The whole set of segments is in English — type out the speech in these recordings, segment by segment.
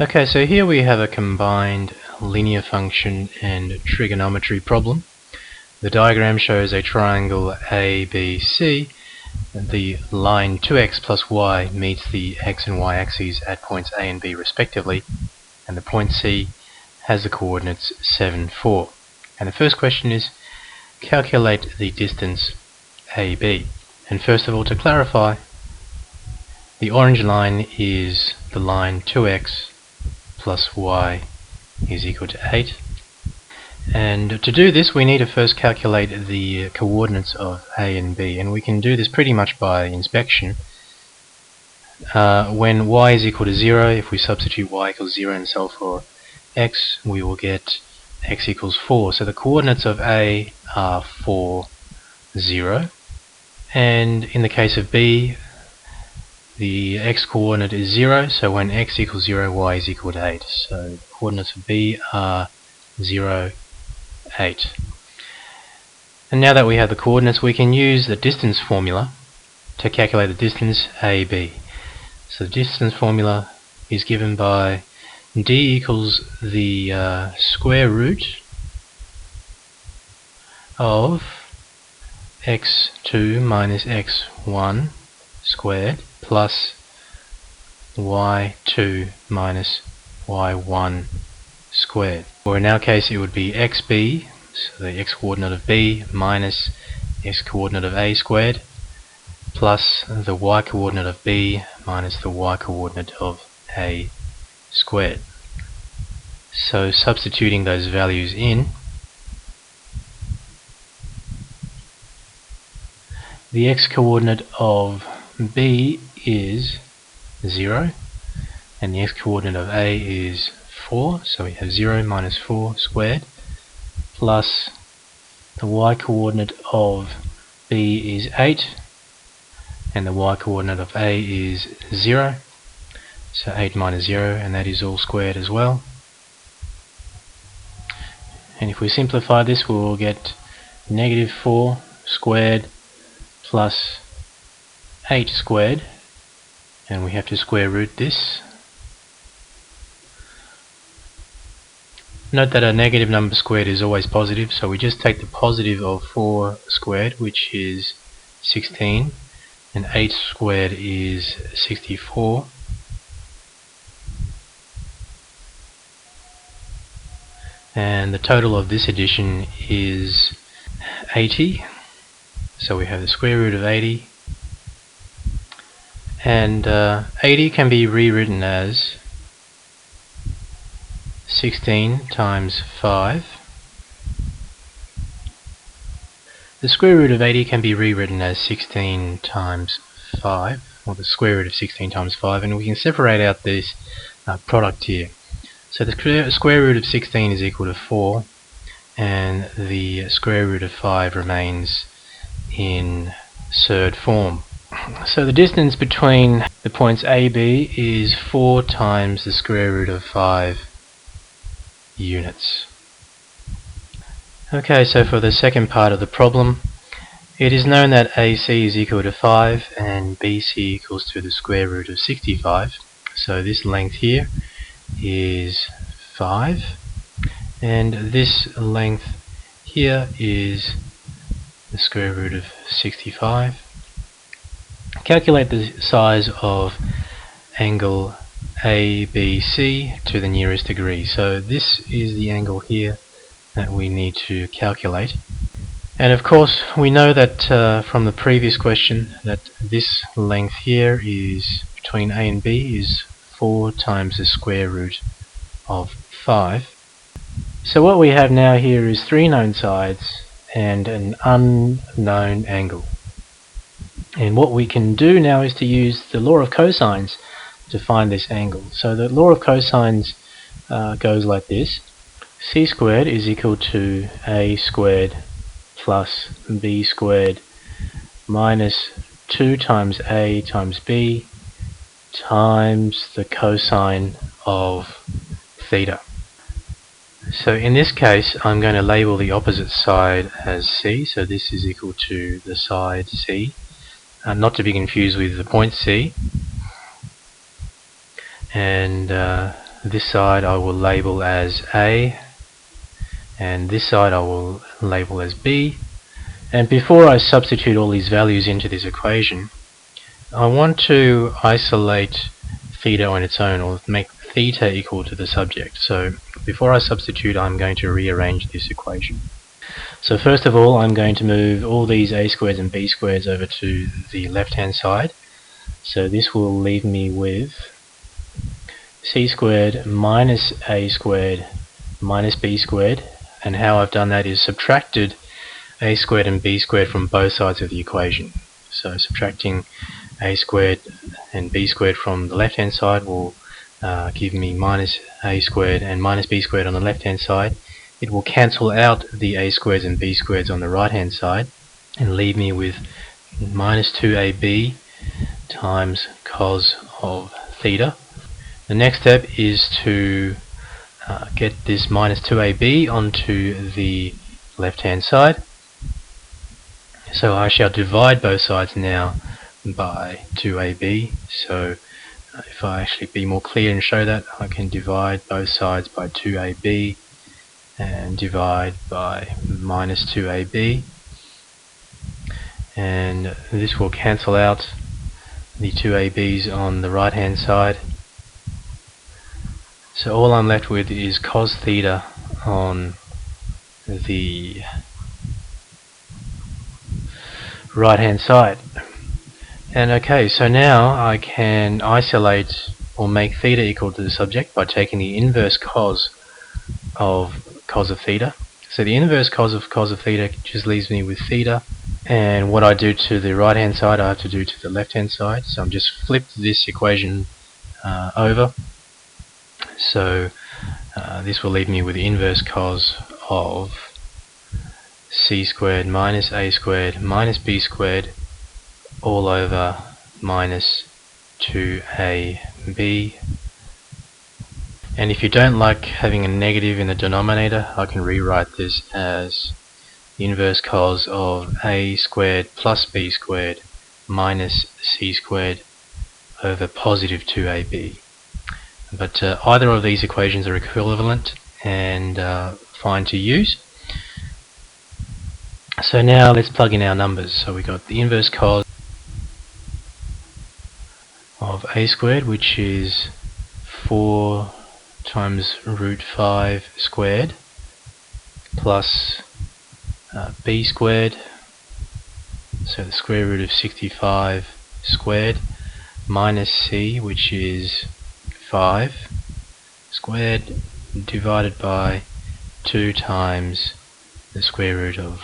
Okay, so here we have a combined linear function and trigonometry problem. The diagram shows a triangle ABC. The line 2x plus y meets the x and y axes at points A and B respectively, and the point C has the coordinates 7, 4. And the first question is, calculate the distance AB. And first of all, to clarify, the orange line is the line 2x plus y is equal to 8. And to do this, we need to first calculate the coordinates of A and B, and we can do this pretty much by inspection. When y is equal to 0, if we substitute y equals 0 and solve for x, we will get x equals 4. So the coordinates of A are 4, 0. And in the case of B, the x coordinate is 0, so when x equals 0, y is equal to 8. So the coordinates of B are 0, 8. And now that we have the coordinates, we can use the distance formula to calculate the distance AB. So the distance formula is given by d equals the square root of x2 minus x1 squared plus y2 minus y1 squared. Or in our case it would be xb, so the x coordinate of b, minus x coordinate of a squared, plus the y coordinate of b minus the y coordinate of a squared. So substituting those values in, the x coordinate of b is 0 and the x coordinate of a is 4, so we have 0 minus 4 squared, plus the y coordinate of b is 8 and the y coordinate of a is 0, so 8 minus 0, and that is all squared as well. And if we simplify this, we will get negative 4 squared plus 8 squared, and we have to square root this. Note that a negative number squared is always positive, so we just take the positive of 4 squared, which is 16, and 8 squared is 64. And the total of this addition is 80. So we have the square root of 80. And 80 can be rewritten as 16 times 5. The square root of 80 can be rewritten as 16 times 5, or the square root of 16 times 5, and we can separate out this product here. So the square root of 16 is equal to 4, and the square root of 5 remains in surd form. So the distance between the points AB is 4 times the square root of 5 units. Okay, so for the second part of the problem, it is known that AC is equal to 5 and BC equals to the square root of 65. So this length here is 5, and this length here is the square root of 65. Calculate the size of angle ABC to the nearest degree. So this is the angle here that we need to calculate. And of course we know that from the previous question that this length here is between A and B is 4 times the square root of 5. So what we have now here is 3 known sides and an unknown angle. And what we can do now is to use the law of cosines to find this angle. So the law of cosines goes like this. C squared is equal to A squared plus B squared minus 2 times A times B times the cosine of theta. So in this case I'm going to label the opposite side as C, so this is equal to the side C, not to be confused with the point C, and this side I will label as A, and this side I will label as B. And before I substitute all these values into this equation, I want to isolate theta on its own, or make theta equal to the subject. So before I substitute, I'm going to rearrange this equation. So first of all, I'm going to move all these a squareds and b squareds over to the left hand side. So this will leave me with c squared minus a squared minus b squared, and how I've done that is subtracted a squared and b squared from both sides of the equation. So subtracting a squared and b squared from the left hand side will give me minus a squared and minus b squared on the left hand side. It will cancel out the a squareds and b squareds on the right hand side and leave me with minus 2ab times cos of theta. The next step is to get this minus 2ab onto the left hand side. So I shall divide both sides now by 2ab. So if I actually be more clear and show that, I can divide both sides by 2ab and divide by minus 2ab, and this will cancel out the 2ab's on the right hand side. So all I'm left with is cos theta on the right hand side. And okay, so now I can isolate or make theta equal to the subject by taking the inverse cos of theta. So the inverse cos of theta just leaves me with theta, and what I do to the right hand side I have to do to the left hand side. So I'm just flipped this equation over. So this will leave me with the inverse cos of c squared minus a squared minus b squared all over minus 2ab. And if you don't like having a negative in the denominator, I can rewrite this as the inverse cos of a squared plus b squared minus c squared over positive 2ab. But either of these equations are equivalent and fine to use. So now let's plug in our numbers. So we got the inverse cos of a squared, which is 4 times root 5 squared, plus b squared, so the square root of 65 squared, minus c, which is 5 squared, divided by 2 times the square root of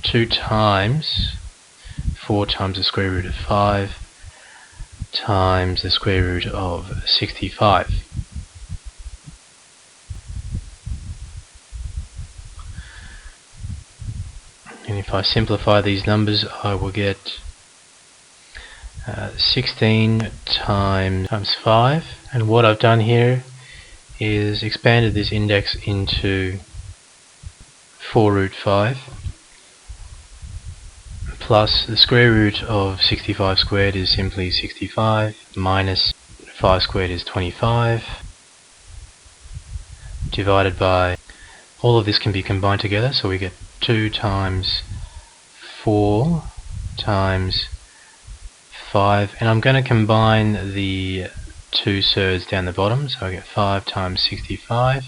2 times 4 times the square root of 5 times the square root of 65. And if I simplify these numbers, I will get 16 times 5, and what I've done here is expanded this index into 4 root 5 plus the square root of 65 squared is simply 65 minus 5 squared is 25 divided by, all of this can be combined together, so we get 2 times 4 times 5, and I'm going to combine the 2/3 down the bottom, so I get 5 times 65.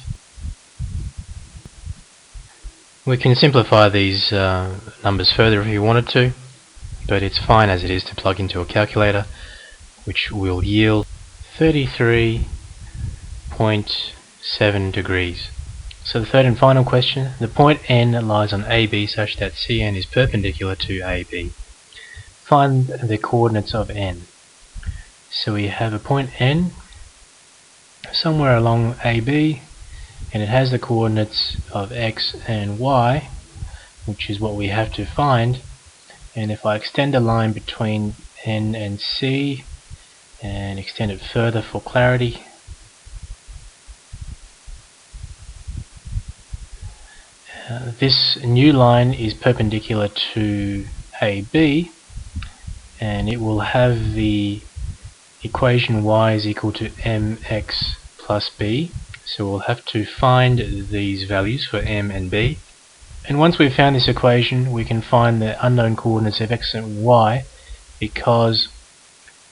We can simplify these numbers further if you wanted to, but it's fine as it is to plug into a calculator, which will yield 33.7 degrees. So the third and final question, the point N lies on AB such that CN is perpendicular to AB. Find the coordinates of N. So we have a point N somewhere along AB, and it has the coordinates of X and Y, which is what we have to find. And if I extend a line between N and C and extend it further for clarity, this new line is perpendicular to AB, and it will have the equation y is equal to mx plus b. So we'll have to find these values for m and b. And once we've found this equation, we can find the unknown coordinates of x and y, because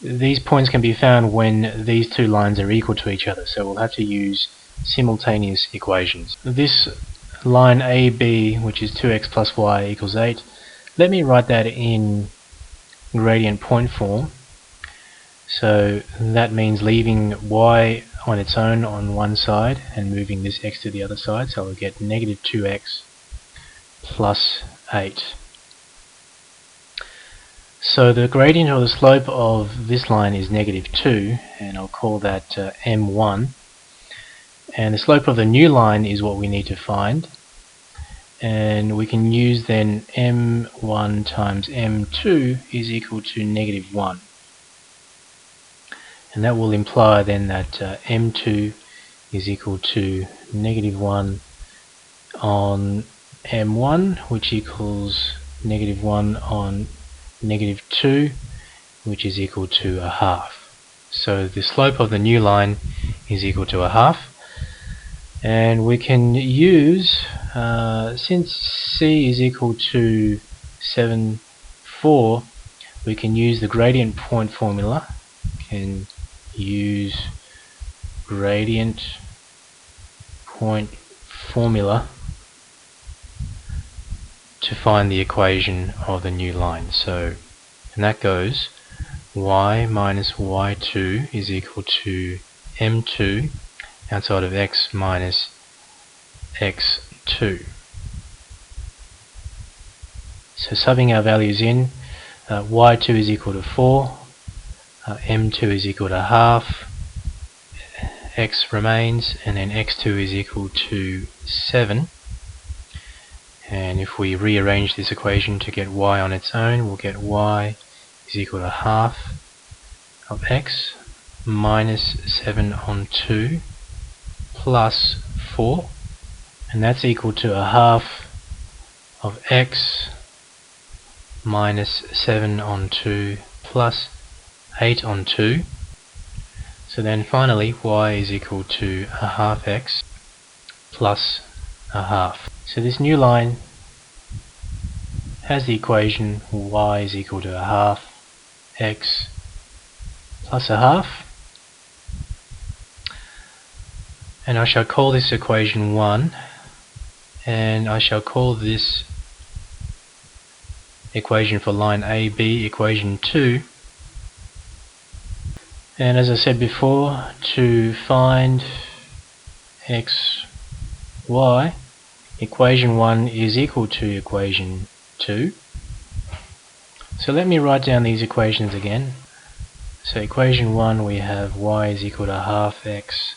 these points can be found when these two lines are equal to each other. So we'll have to use simultaneous equations. This line AB, which is 2x plus y equals 8, let me write that in gradient point form. So that means leaving y on its own on one side and moving this x to the other side. So we'll get negative 2x plus 8. So the gradient or the slope of this line is negative 2, and I'll call that m1. And the slope of the new line is what we need to find. And we can use then m1 times m2 is equal to negative 1. And that will imply then that m2 is equal to negative 1 on m1, which equals negative 1 on negative 2, which is equal to a half. So the slope of the new line is equal to a half. And we can use, since c is equal to 7, 4, we can use the gradient point formula. Can use gradient point formula to find the equation of the new line. So, and that goes y minus y2 is equal to m2 outside of x minus x2. So subbing our values in, y2 is equal to 4, m2 is equal to half, x remains, and then x2 is equal to 7. And if we rearrange this equation to get y on its own, we'll get y is equal to half of x minus 7 on 2 plus 4, and that's equal to a half of x minus 7 on 2 plus 8 on 2. So then finally y is equal to a half x plus a half. So this new line has the equation y is equal to a half x plus a half. And I shall call this equation 1, and I shall call this equation for line AB equation 2. And as I said before, to find x, y, equation 1 is equal to equation 2. So let me write down these equations again. So equation 1, we have y is equal to half x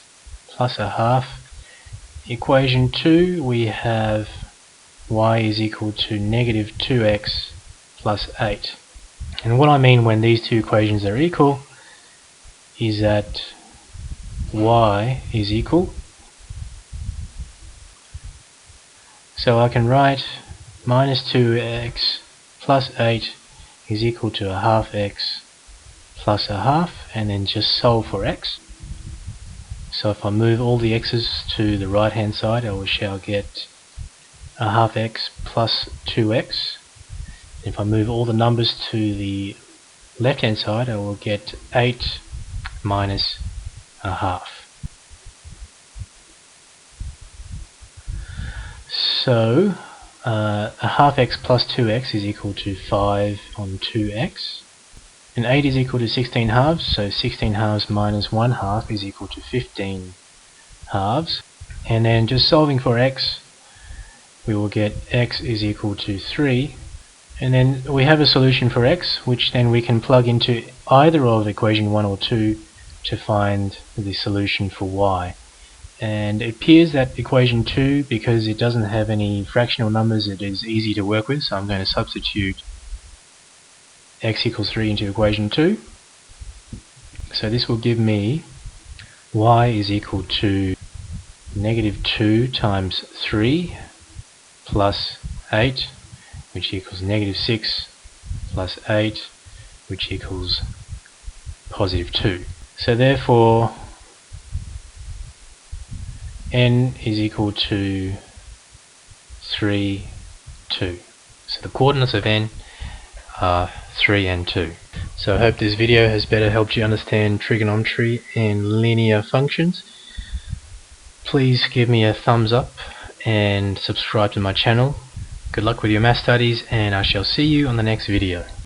plus a half. Equation 2, we have y is equal to negative 2x plus 8. And what I mean when these two equations are equal is that y is equal. So I can write minus 2x plus 8 is equal to a half x plus a half, and then just solve for x. So if I move all the x's to the right hand side, I shall get a half x plus 2x. If I move all the numbers to the left hand side, I will get 8 minus a half. So a half x plus 2x is equal to 5 on 2x. And 8 is equal to 16 halves, so 16 halves minus 1 half is equal to 15 halves. And then just solving for x, we will get x is equal to 3. And then we have a solution for x, which then we can plug into either of equation 1 or 2 to find the solution for y. And it appears that equation 2, because it doesn't have any fractional numbers, it is easy to work with, so I'm going to substitute x equals 3 into equation 2. So this will give me y is equal to negative 2 times 3 plus 8, which equals negative 6 plus 8, which equals positive 2. So therefore n is equal to 3, 2. So the coordinates of n are 3 and 2. So I hope this video has better helped you understand trigonometry and linear functions. Please give me a thumbs up and subscribe to my channel. Good luck with your math studies, and I shall see you on the next video.